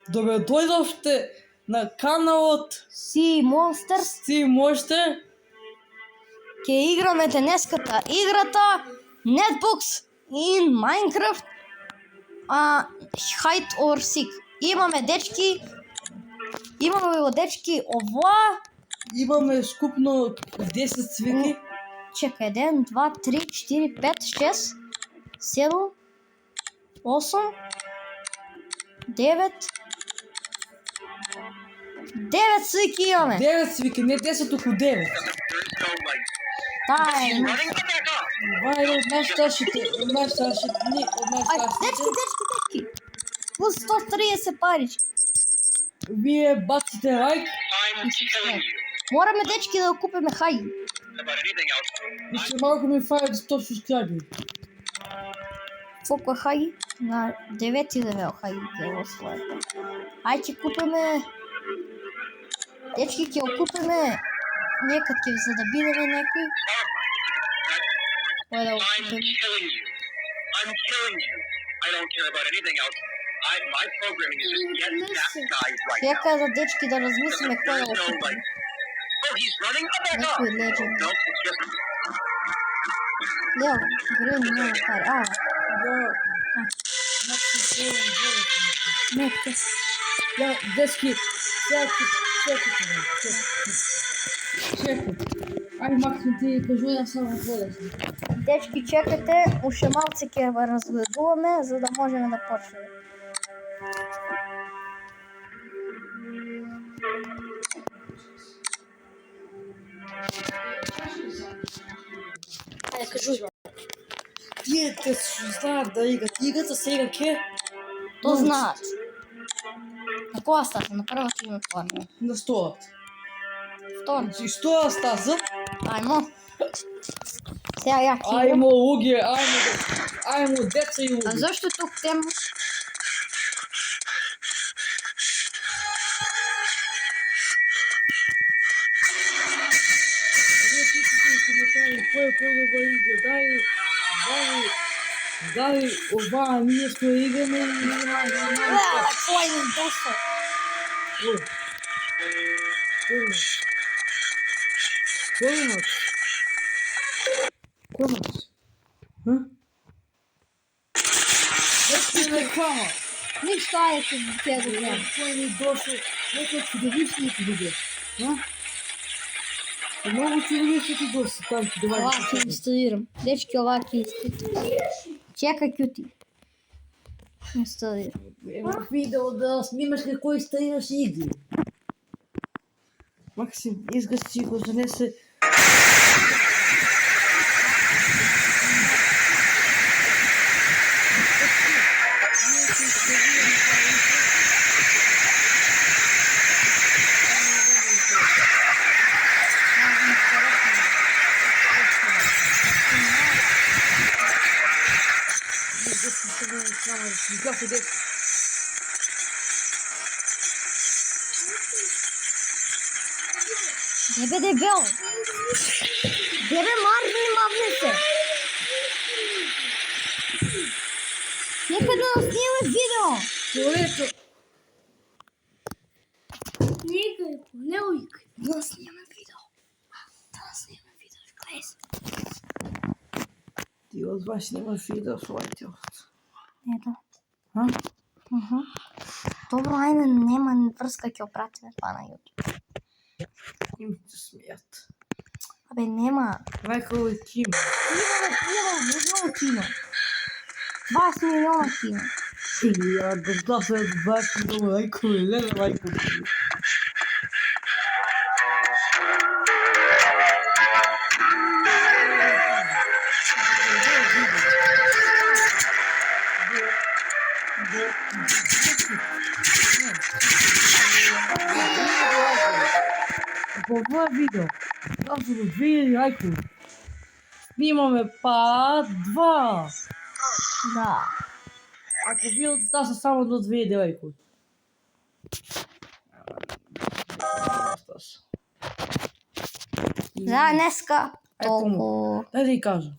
Добре дојдовте на каналот Sea Monsters. Си можете. Ќе играме денеската играта Netbox in Minecraft Hide or Seek. Имаме дечки ова. Имаме скупно 10 цвеки. Чекај, 1, 2, 3, 4, 5, 6, 7, 8, 9. 9 свики имаме. 9 цвеки, не 10, туку 9. Таа е. Това е од најстаршите дни, од најстаршите. Дечки. Плюс 130 парички. Вие баците лайк Мораме дечки да купиме хаји. и се малку ми фајат 100 субскрайбери. Колку е хаји? На 9 левел хаји ќе го својате. Ај ќе купиме. Дечки ќе го купиме. Некад ќе за да бидеме некој. Кој да го купиме? I'm killing you. I don't care about anything else. My programming is just get that guy right now. Дека за дечки да размислиме кој да го No, купиме. like, oh, he's running. Oh, back up. Некој легенд. No, it's just Лео, грем нема пари. Не, Ја, дески, чекайте. Ај, Максим, ти кажи да само полесно. дечки чекате, уште малце ќе ја разгледуваме за да можеме да почнеме. Ајде, кажуј. Тие те знаат да играт. Играта се игра ке? То знаат. На која стаса? На првата или на втората? На столот. Втора. И што стаса? Ајмо. Сега ја ќе играм. Ајмо луѓе, ајмо деца и А луѓе. зашто тук тема? Кој подобра игра? Дали ова ние што играме или нема? Кој ми дошол? Кој? Реклама. Ништо, ајде ќе да гледам. Кој ми дошол? Некој чудовишник биде. Многу чудовишници дошли там ќе Ова ќе доваѓа. инсталирам. Дечки, ова ќе инсталирам. Чекај кјути. Инсталирам. Имах видео да снимаш како инсталираш игри. Максим, изгаси го, занесе. Не бе дебел. Дебе марни мавнете. Нека да нас сниме видео. Колето. Не уикај. Да нас сниме видео. Гледај се. Ти од вас нема видео своите. Не да. А? Добро, ајде, нема врска, ќе опратиме тоа на YouTube. Им се смејат. Абе, нема. Рајко е ким. Имаме милион кино. 20 милиона кино. Ја, да се баш долу, рајко е, леле рајко е. По ова видео, се до 2000 лајкови. Снимаме па 2. Да. Ако видеото стаса само до 2000 лајкови. За днеска Ето му. толку. Дај да ја кажам.